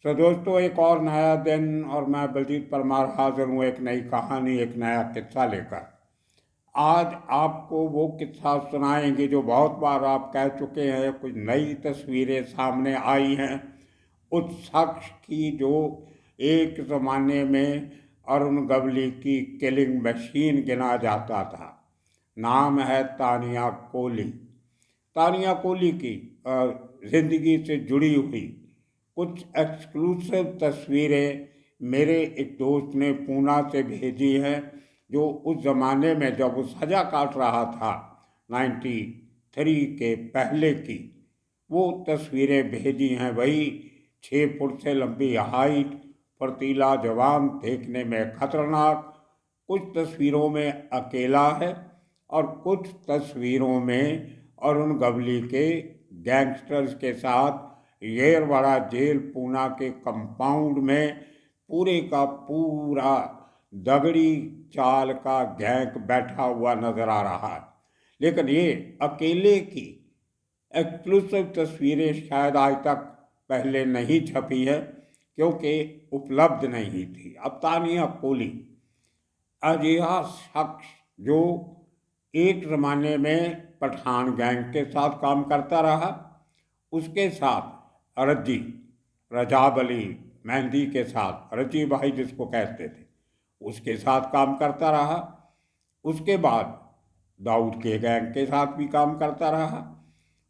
तो दोस्तों, एक और नया दिन और मैं बलजीत परमार हाजिर हूँ एक नई कहानी, एक नया किस्सा लेकर। आज आपको वो किस्सा सुनाएंगे जो बहुत बार आप कह चुके हैं। कुछ नई तस्वीरें सामने आई हैं उस शख्स की जो एक ज़माने में अरुण गवली की किलिंग मशीन गिना जाता था। नाम है तानिया कोली। तानिया कोली की ज़िंदगी से जुड़ी हुई कुछ एक्सक्लूसिव तस्वीरें मेरे एक दोस्त ने पूना से भेजी हैं, जो उस ज़माने में जब वो सज़ा काट रहा था 93 के पहले की वो तस्वीरें भेजी हैं। वही 6 फुट से लंबी हाइट, फर्तीला जवान, देखने में खतरनाक। कुछ तस्वीरों में अकेला है और कुछ तस्वीरों में अरुण गवली के गैंगस्टर्स के साथ येरवाड़ा जेल पूना के कंपाउंड में पूरे का पूरा दगड़ी चाल का गैंग बैठा हुआ नजर आ रहा है। लेकिन ये अकेले की एक्सक्लूसिव तस्वीरें शायद आज तक पहले नहीं छपी है, क्योंकि उपलब्ध नहीं थी। अब तानिया कोली अजिहा शख्स जो एक ज़माने में पठान गैंग के साथ काम करता रहा, उसके साथ रज्जी रजाब अली मेहंदी के साथ, रज्जी भाई जिसको कहते थे, उसके साथ काम करता रहा। उसके बाद दाऊद के गैंग के साथ भी काम करता रहा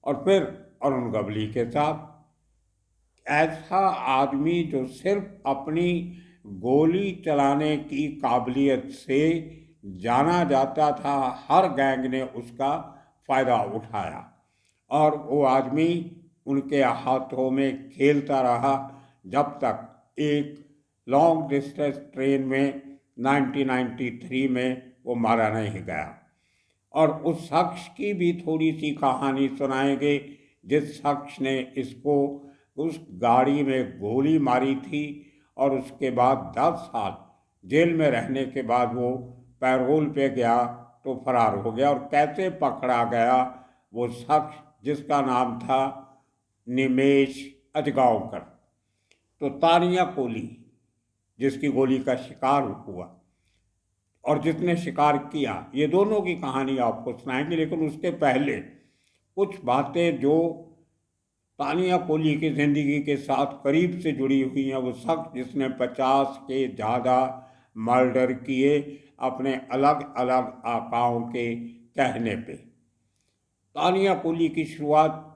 और फिर अरुण गवली के साथ। ऐसा आदमी जो सिर्फ अपनी गोली चलाने की काबिलियत से जाना जाता था, हर गैंग ने उसका फ़ायदा उठाया और वो आदमी उनके हाथों में खेलता रहा जब तक एक लॉन्ग डिस्टेंस ट्रेन में 1993 में वो मारा नहीं गया। और उस शख्स की भी थोड़ी सी कहानी सुनाएंगे जिस शख्स ने इसको उस गाड़ी में गोली मारी थी और उसके बाद 10 साल जेल में रहने के बाद वो पैरोल पे गया तो फरार हो गया। और कैसे पकड़ा गया वो शख्स जिसका नाम था निमेश अजगांवकर। तो तानिया कोली जिसकी गोली का शिकार हुआ और जिसने शिकार किया, ये दोनों की कहानी आपको सुनाएंगे। लेकिन उसके पहले कुछ बातें जो तानिया कोली की ज़िंदगी के साथ करीब से जुड़ी हुई हैं। वो शख्स जिसने 50 के ज़्यादा मर्डर किए अपने अलग अलग आकाओं के कहने पे। तानिया कोली की शुरुआत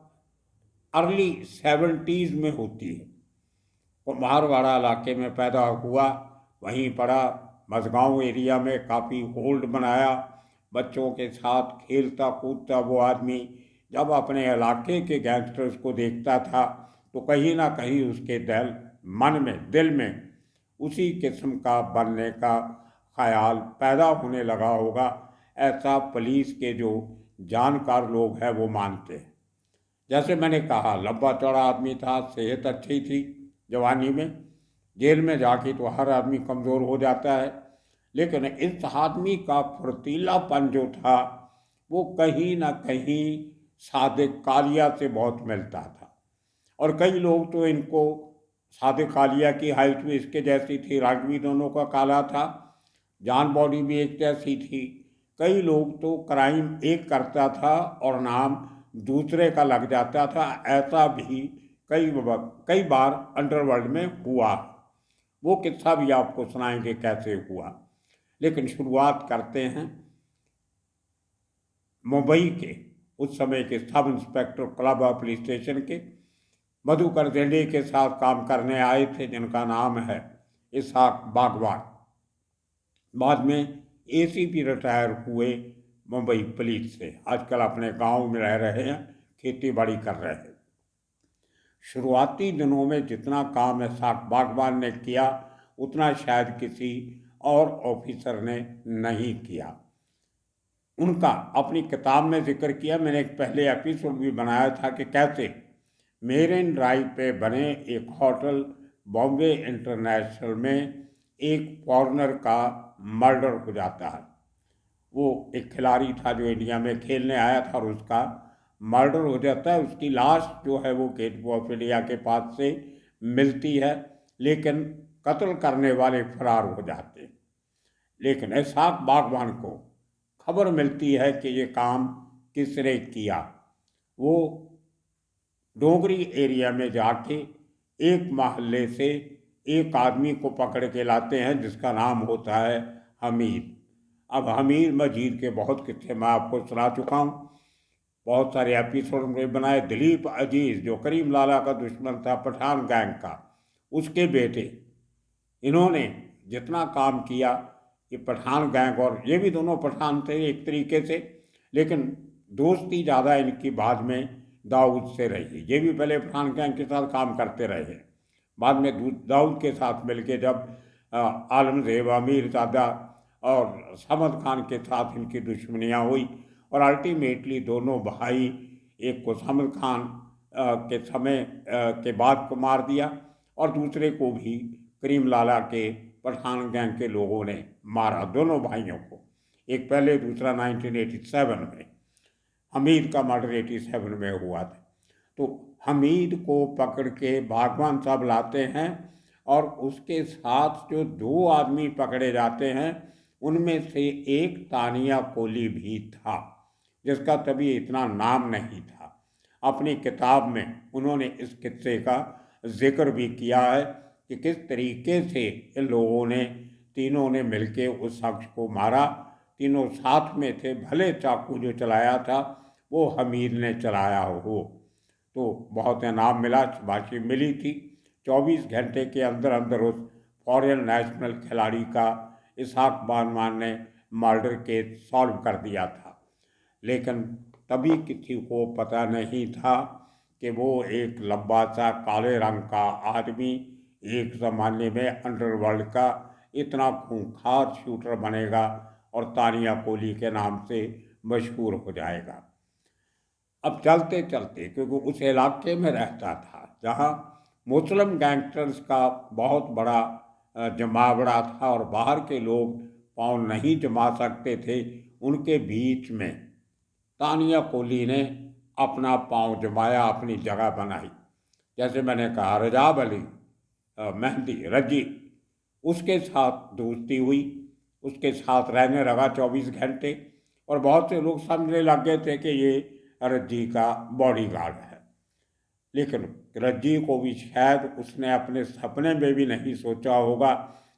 अर्ली 70s में होती है। कुम्हारवाड़ा इलाके में पैदा हुआ, वहीं पढ़ा, मझगांव एरिया में काफ़ी होल्ड बनाया, बच्चों के साथ खेलता कूदता वो आदमी जब अपने इलाके के गैंगस्टर्स को देखता था तो कहीं ना कहीं उसके दिल में उसी किस्म का बनने का ख्याल पैदा होने लगा होगा। ऐसा पुलिस के जो जानकार लोग हैं वो मानते हैं। जैसे मैंने कहा, लंबा चौड़ा आदमी था, सेहत अच्छी थी जवानी में। जेल में जाके तो हर आदमी कमज़ोर हो जाता है, लेकिन इस आदमी का फुर्तीलापन जो था वो कहीं ना कहीं सादिक कालिया से बहुत मिलता था। और कई लोग तो इनको, सादिक कालिया की हाइट भी इसके जैसी थी, रंग भी दोनों का काला था, जान बॉडी भी एक जैसी थी। कई लोग तो क्राइम एक करता था और नाम दूसरे का लग जाता था। ऐसा भी कई बार अंडरवर्ल्ड में हुआ। वो किस्सा भी आपको सुनाएंगे कैसे हुआ। लेकिन शुरुआत करते हैं मुंबई के उस समय के sub inspector Colaba police station के मधुकर जेंडे के साथ काम करने आए थे, जिनका नाम है इसहाक बागवान। बाद में एसीपी रिटायर हुए मुंबई पुलिस से, आजकल अपने गांव में रह रहे हैं, खेती बाड़ी कर रहे हैं। शुरुआती दिनों में जितना काम इसहाक बागवान ने किया उतना शायद किसी और ऑफिसर ने नहीं किया। उनका अपनी किताब में जिक्र किया, मैंने एक पहले एपिसोड भी बनाया था कि कैसे मेरिन ड्राइव पे बने एक होटल बॉम्बे इंटरनेशनल में एक फॉरेनर का मर्डर हो जाता है। वो एक खिलाड़ी था जो इंडिया में खेलने आया था और उसका मर्डर हो जाता है। उसकी लाश जो है वो गेट वे ऑफ इंडिया के पास से मिलती है, लेकिन कत्ल करने वाले फरार हो जाते हैं। लेकिन इसहाक बागवान को खबर मिलती है कि ये काम किसने किया। वो डोगरी एरिया में जाके एक मोहल्ले से एक आदमी को पकड़ के लाते हैं जिसका नाम होता है हमीद। अब हमीद मजीद के बहुत किस्से मैं आपको सुना चुका हूँ, बहुत सारे एपिसोड में बनाए। दिलीप अजीज जो करीम लाला का दुश्मन था पठान गैंग का, उसके बेटे, इन्होंने जितना काम किया, ये पठान गैंग, और ये भी दोनों पठान थे एक तरीके से, लेकिन दोस्ती ज़्यादा इनकी बाद में दाऊद से रही। ये भी पहले पठान गैंग के साथ काम करते रहे, बाद में दाऊद के साथ मिलके जब आलमजेब, अमीर ज़ादा और समद खान के साथ इनकी दुश्मनियाँ हुई, और अल्टीमेटली दोनों भाई, एक को समद खान के समय के बाद को मार दिया और दूसरे को भी करीम लाला के पठान गैंग के लोगों ने मारा, दोनों भाइयों को, एक पहले दूसरा 1987 में। हमीद का मर्डर 87 में हुआ था। तो हमीद को पकड़ के बागवान साहब लाते हैं, और उसके साथ जो दो आदमी पकड़े जाते हैं उनमें से एक तानिया कोली भी था, जिसका तभी इतना नाम नहीं था। अपनी किताब में उन्होंने इस किस्से का जिक्र भी किया है कि किस तरीके से इन लोगों ने, तीनों ने मिलके उस शख्स को मारा। तीनों साथ में थे, भले चाकू जो चलाया था वो हमीद ने चलाया हो। तो बहुत इनाम मिला, शाबाशी मिली थी। 24 घंटे के अंदर अंदर उस फॉरेन नेशनल खिलाड़ी का इसहाक बागवान ने मर्डर केस सॉल्व कर दिया था। लेकिन तभी किसी को पता नहीं था कि वो एक लंबा सा काले रंग का आदमी एक ज़माने में अंडरवर्ल्ड का इतना खूंखार शूटर बनेगा और तानिया कोली के नाम से मशहूर हो जाएगा। अब चलते चलते, क्योंकि उस इलाके में रहता था जहाँ मुस्लिम गैंगस्टर्स का बहुत बड़ा जमावड़ा था और बाहर के लोग पाँव नहीं जमा सकते थे, उनके बीच में तानिया कोली ने अपना पाँव जमाया, अपनी जगह बनाई। जैसे मैंने कहा, रजाब अली, मेहंदी, रजी, उसके साथ दोस्ती हुई, उसके साथ रहने लगा 24 घंटे, और बहुत से लोग समझने लग गए थे कि ये रज्जी का बॉडीगार्ड है। लेकिन रज्जी को भी शायद उसने अपने सपने में भी नहीं सोचा होगा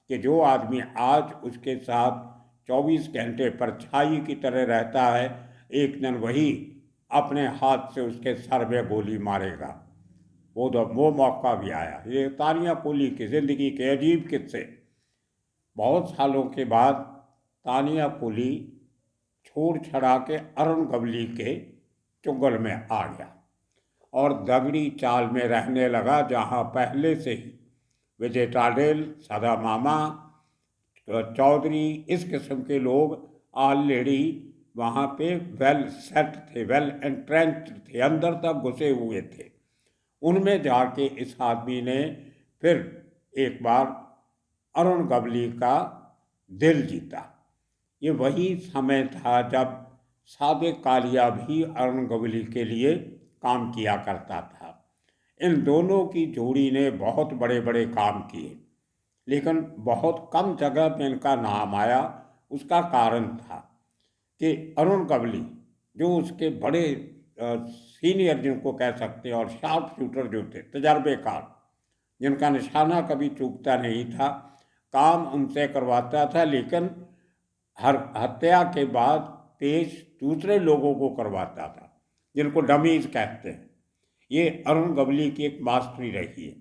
कि जो आदमी आज उसके साथ 24 घंटे परछाई की तरह रहता है, एक दिन वही अपने हाथ से उसके सर में गोली मारेगा। वो मौका भी आया। ये तानिया कोली की ज़िंदगी के अजीब किस्से। बहुत सालों के बाद तानिया कोली छोड़ छड़ा के अरुण गवली के चुंगल में आ गया और दगड़ी चाल में रहने लगा, जहाँ पहले से ही विजय टाडेल, सदा मामा, चौधरी, इस किस्म के लोग ऑलरेडी वहाँ पे वेल सेट थे, वेल एंट्रेंच्ड थे, अंदर तक घुसे हुए थे। उनमें जाके इस आदमी ने फिर एक बार अरुण गवली का दिल जीता। ये वही समय था जब सादिक कालिया भी अरुण गवली के लिए काम किया करता था। इन दोनों की जोड़ी ने बहुत बड़े बड़े काम किए, लेकिन बहुत कम जगह में इनका नाम आया। उसका कारण था कि अरुण गवली, जो उसके बड़े सीनियर जिनको कह सकते हैं और शार्प शूटर जो थे, तजर्बेकार, जिनका निशाना कभी चूकता नहीं था, काम उनसे करवाता था, लेकिन हर हत्या के बाद पेश दूसरे लोगों को करवाता था, जिनको डमीज कहते हैं। ये अरुण गवली की एक मास्टरी रही है।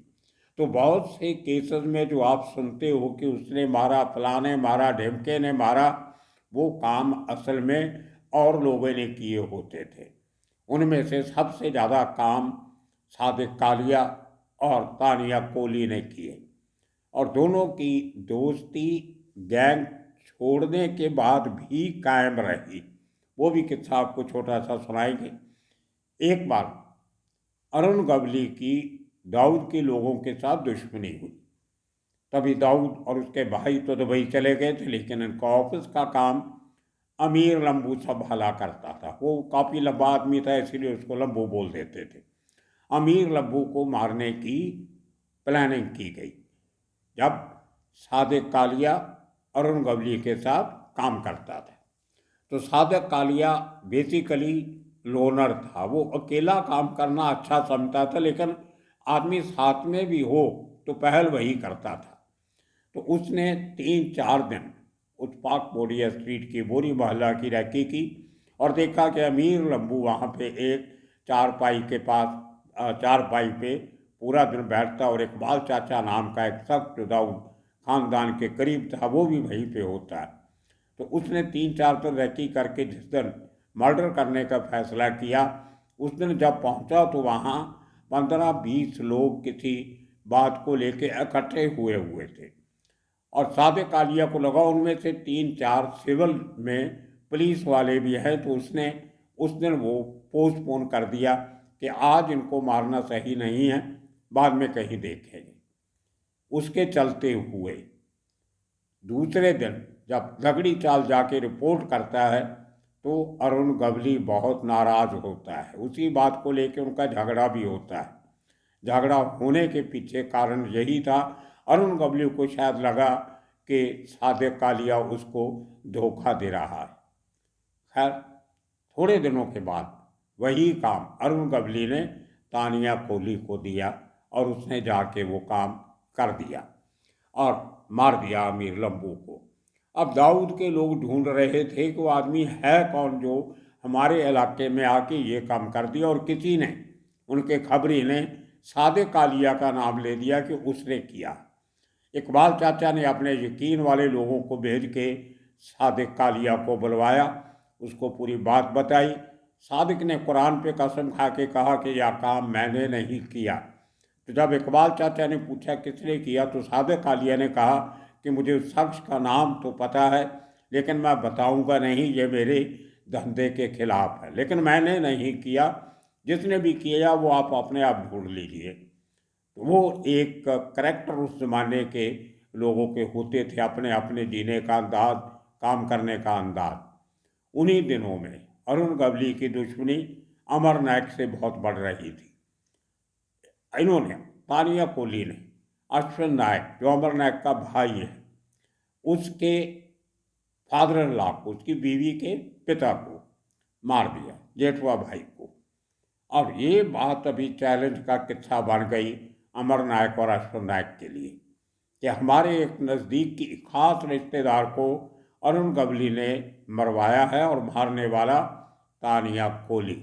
तो बहुत से केसेस में जो आप सुनते हो कि उसने मारा, फलाने मारा, ढिमके ने मारा, वो काम असल में और लोगों ने किए होते थे। उनमें से सबसे ज़्यादा काम सादिक कालिया और तानिया कोली ने किए, और दोनों की दोस्ती गैंग छोड़ने के बाद भी कायम रही। वो भी किस्सा आपको छोटा सा सुनाएंगे। एक बार अरुण गवली की दाऊद के लोगों के साथ दुश्मनी हुई। तभी दाऊद और उसके भाई तो दुबई चले गए थे, लेकिन इनका ऑफिस का काम अमीर लंबू संभाला करता था। वो काफ़ी लंबा आदमी था, इसीलिए उसको लंबू बोल देते थे। अमीर लंबू को मारने की प्लानिंग की गई जब सादिक कालिया अरुण गवली के साथ काम करता था। तो सादिक कालिया बेसिकली लोनर था, वो अकेला काम करना अच्छा समझता था, लेकिन आदमी साथ में भी हो तो पहल वही करता था। तो उसने 3-4 दिन उस पाक बोरिया स्ट्रीट की बोरी मोहल्ला की रैकी की और देखा कि अमीर लंबू वहाँ पे एक चारपाई के पास चारपाई पे पूरा दिन बैठता और इकबाल चाचा नाम का एक सख्त जुदाऊ खानदान के करीब था, वो भी वहीं पे होता है। तो उसने 3-4 दिन रैकी करके जिस दिन मर्डर करने का फैसला किया, उस दिन जब पहुंचा तो वहाँ 15-20 लोग किसी बात को लेके इकट्ठे हुए थे और सादिक कालिया को लगा उनमें से 3-4 सिविल में पुलिस वाले भी हैं, तो उसने उस दिन वो पोस्टपोन कर दिया कि आज इनको मारना सही नहीं है, बाद में कहीं देखेंगे। उसके चलते हुए दूसरे दिन जब दगड़ी चाल जाके रिपोर्ट करता है तो अरुण गवली बहुत नाराज होता है। उसी बात को लेकर उनका झगड़ा भी होता है। झगड़ा होने के पीछे कारण यही था, अरुण गवली को शायद लगा कि सादिक कालिया उसको धोखा दे रहा है। खैर थोड़े दिनों के बाद वही काम अरुण गवली ने तानिया कोहली को दिया और उसने जाके वो काम कर दिया और मार दिया अमीर लंबू को। अब दाऊद के लोग ढूंढ रहे थे कि वो आदमी है कौन जो हमारे इलाके में आके ये काम कर दिया, और किसी ने, उनके खबरी ने सादिक कालिया का नाम ले दिया कि उसने किया। इकबाल चाचा ने अपने यकीन वाले लोगों को भेज के सादिक कालिया को बुलवाया, उसको पूरी बात बताई। सादिक ने कुरान पे कसम खा के कहा कि यह काम मैंने नहीं किया। तो जब इकबाल चाचा ने पूछा किसने किया तो सादिक कालिया ने कहा कि मुझे उस शख्स का नाम तो पता है लेकिन मैं बताऊंगा नहीं, ये मेरे धंधे के खिलाफ है, लेकिन मैंने नहीं किया, जिसने भी किया वो आप अपने आप ढूंढ लीजिए। तो वो एक करेक्टर उस जमाने के लोगों के होते थे, अपने अपने जीने का अंदाज, काम करने का अंदाज। उन्हीं दिनों में अरुण गवली की दुश्मनी अमर नायक से बहुत बढ़ रही थी। इन्होंने, तानिया कोहली ने, अश्विन नायक जो अमर नायक का भाई है, उसके फादर इन लॉ को, उसकी बीवी के पिता को मार दिया, जेठवा भाई को। और ये बात अभी चैलेंज का किस्सा बन गई अमर नायक और अश्विन नायक के लिए कि हमारे एक नज़दीक की खास रिश्तेदार को अरुण गवली ने मरवाया है और मारने वाला तानिया कोहली।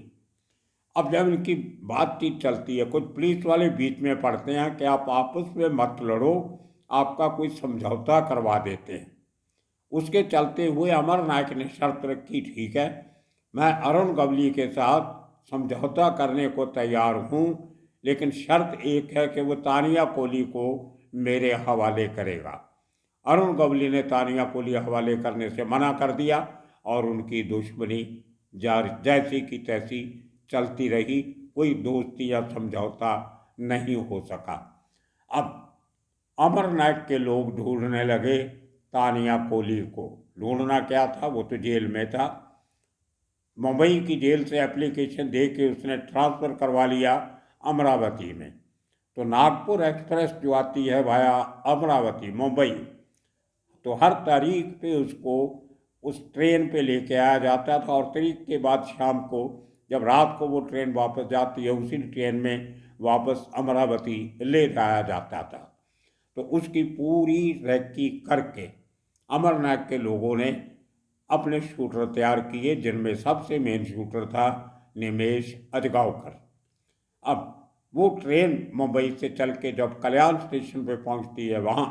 अब जब इनकी बातचीत चलती है, कुछ पुलिस वाले बीच में पड़ते हैं कि आप आपस में मत लड़ो, आपका कोई समझौता करवा देते हैं। उसके चलते हुए अमर नायक ने शर्त रखी, ठीक है मैं अरुण गवली के साथ समझौता करने को तैयार हूँ, लेकिन शर्त एक है कि वो तानिया कोहली को मेरे हवाले करेगा। अरुण गवली ने तानिया कोहली हवाले करने से मना कर दिया और उनकी दुश्मनी जैसी की तैसी चलती रही, कोई दोस्ती या समझौता नहीं हो सका। अब अमर नायक के लोग ढूंढने लगे तानिया कोहली को। ढूंढना क्या था, वो तो जेल में था। मुंबई की जेल से एप्लीकेशन दे के उसने ट्रांसफ़र करवा लिया अमरावती में। तो नागपुर एक्सप्रेस जो आती है वाया अमरावती मुंबई, तो हर तारीख पे उसको उस ट्रेन पे लेके आया जाता था और तारीख के बाद शाम को जब रात को वो ट्रेन वापस जाती है, उसी ट्रेन में वापस अमरावती ले जाया जाता था। तो उसकी पूरी रैकी करके अमर नायक के लोगों ने अपने शूटर तैयार किए, जिनमें सबसे मेन शूटर था निमेश अजगांवकर। अब वो ट्रेन मुंबई से चल के जब कल्याण स्टेशन पे पहुंचती है, वहाँ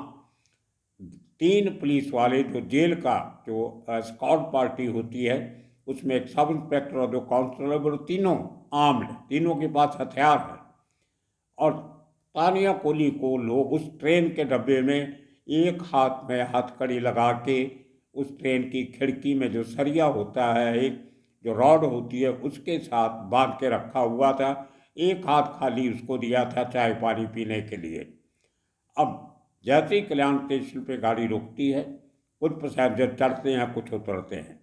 3 पुलिस वाले, जो जेल का जो स्कॉट पार्टी होती है उसमें एक सब इंस्पेक्टर और 2 कांस्टेबल, तीनों आर्म्ड, तीनों के पास हथियार है। और तानिया कोहली को लोग उस ट्रेन के डब्बे में एक हाथ में हथकड़ी लगा के उस ट्रेन की खिड़की में जो सरिया होता है, एक जो रॉड होती है, उसके साथ बांध के रखा हुआ था। एक हाथ खाली उसको दिया था चाय पानी पीने के लिए। अब जैसे ही कल्याण स्टेशन पे गाड़ी रुकती है, कुछ पैसेंजर चढ़ते हैं, कुछ उतरते हैं।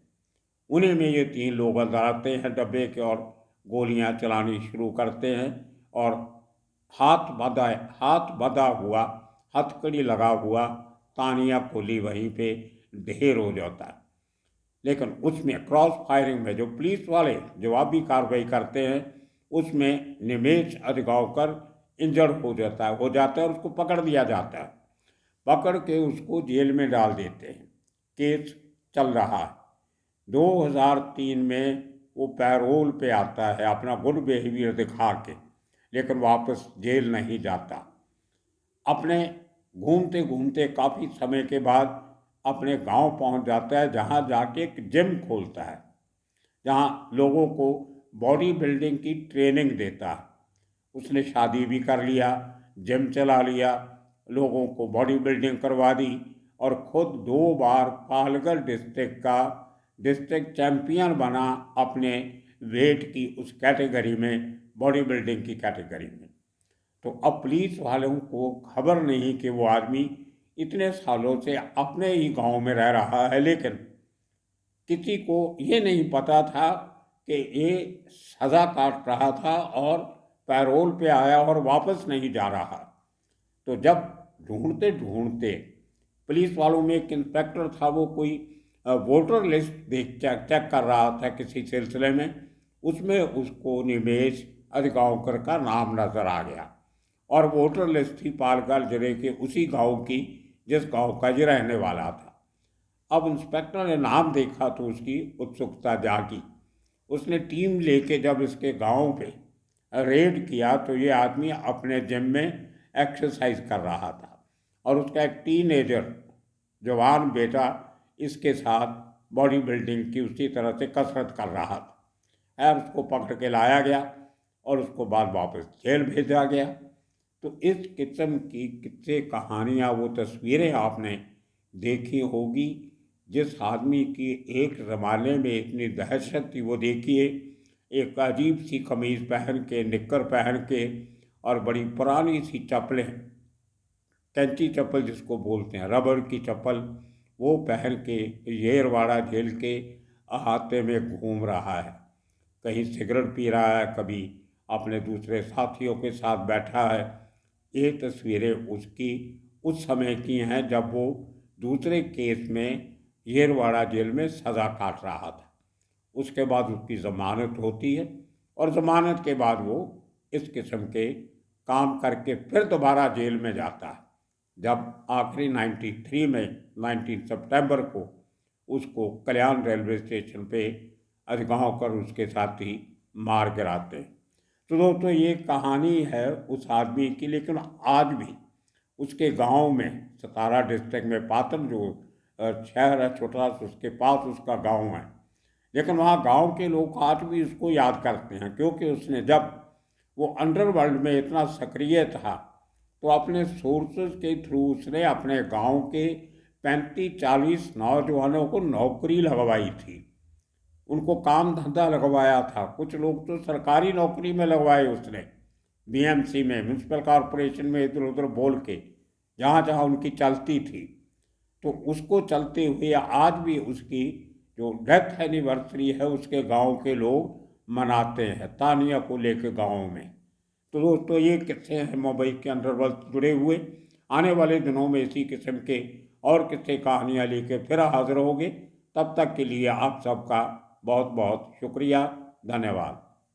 उन्हीं में ये 3 लोग अंदर आते हैं डब्बे के और गोलियां चलानी शुरू करते हैं और हाथ बंधा हुआ, हथकड़ी लगा हुआ तानिया कोली वहीं पे ढेर हो जाता है। लेकिन उसमें क्रॉस फायरिंग में जो पुलिस वाले जवाबी कार्रवाई करते हैं, उसमें निमेश अजगांवकर इंजर्ड हो जाता है और उसको पकड़ लिया जाता है। पकड़ के उसको जेल में डाल देते हैं। केस चल रहा है। 2003 में वो पैरोल पे आता है अपना गुड बिहेवियर दिखा के, लेकिन वापस जेल नहीं जाता। अपने घूमते घूमते काफ़ी समय के बाद अपने गांव पहुंच जाता है, जहां जाके एक जिम खोलता है, जहां लोगों को बॉडी बिल्डिंग की ट्रेनिंग देता है। उसने शादी भी कर लिया, जिम चला लिया, लोगों को बॉडी बिल्डिंग करवा दी और खुद 2 बार पालघर डिस्ट्रिक्ट का डिस्ट्रिक्ट चैंपियन बना अपने वेट की उस कैटेगरी में, बॉडी बिल्डिंग की कैटेगरी में। तो अब पुलिस वालों को खबर नहीं कि वो आदमी इतने सालों से अपने ही गांव में रह रहा है, लेकिन किसी को ये नहीं पता था कि ये सज़ा काट रहा था और पैरोल पे आया और वापस नहीं जा रहा। तो जब ढूंढते ढूंढते पुलिस वालों में एक इंस्पेक्टर था, वो कोई वोटर लिस्ट चेक कर रहा था किसी सिलसिले में, उसमें उसको निमेश अजगांवकर का नाम नजर आ गया और वोटर लिस्ट थी पालघर जिले के उसी गांव की जिस गांव का ये रहने वाला था। अब इंस्पेक्टर ने नाम देखा तो उसकी उत्सुकता जागी। उसने टीम लेके जब इसके गांव पे रेड किया तो ये आदमी अपने जिम में एक्सरसाइज कर रहा था और उसका एक टीनेजर जवान बेटा इसके साथ बॉडी बिल्डिंग की उसी तरह से कसरत कर रहा था। और उसको पकड़ के लाया गया और उसको बाद वापस जेल भेजा गया। तो इस किस्म की किस्से कहानियाँ, वो तस्वीरें आपने देखी होगी। जिस आदमी की एक ज़माने में इतनी दहशत थी, वो देखिए एक अजीब सी कमीज़ पहन के, निक्कर पहन के और बड़ी पुरानी सी चप्पलें, कैंची चप्पल जिसको बोलते हैं, रबड़ की चप्पल, वो पहन के येरवाड़ा जेल के अहाते में घूम रहा है। कहीं सिगरेट पी रहा है, कभी अपने दूसरे साथियों के साथ बैठा है। ये तस्वीरें उसकी उस समय की हैं जब वो दूसरे केस में येरवाड़ा जेल में सज़ा काट रहा था। उसके बाद उसकी ज़मानत होती है और ज़मानत के बाद वो इस किस्म के काम करके फिर दोबारा जेल में जाता है। जब आखिरी 93 में 19 सितंबर को उसको कल्याण रेलवे स्टेशन पे अजगांवकर उसके साथी मार गिराते हैं। तो दोस्तों, ये कहानी है उस आदमी की, लेकिन आज भी उसके गांव में, सतारा डिस्ट्रिक्ट में पातन जो शहर है छोटा सा, उसके पास उसका गांव है, लेकिन वहाँ गांव के लोग आज भी उसको याद करते हैं, क्योंकि उसने जब वो अंडरवर्ल्ड में इतना सक्रिय था तो अपने सोर्सेज के थ्रू उसने अपने गांव के 35-40 नौजवानों को नौकरी लगवाई थी, उनको काम धंधा लगवाया था। कुछ लोग तो सरकारी नौकरी में लगवाए उसने, बीएमसी में, म्यूनसिपल कॉरपोरेशन में, इधर उधर बोल के जहाँ जहाँ उनकी चलती थी। तो उसको चलते हुए आज भी उसकी जो डेथ एनिवर्सरी है उसके गांव के लोग मनाते हैं, तानिया को लेके गाँव में। तो दोस्तों, ये किस्से हैं मुंबई के अंडरवर्ल्ड जुड़े हुए। आने वाले दिनों में इसी किस्म के और किस्से कहानियाँ लेके फिर हाजिर होंगे। तब तक के लिए आप सबका बहुत बहुत शुक्रिया, धन्यवाद।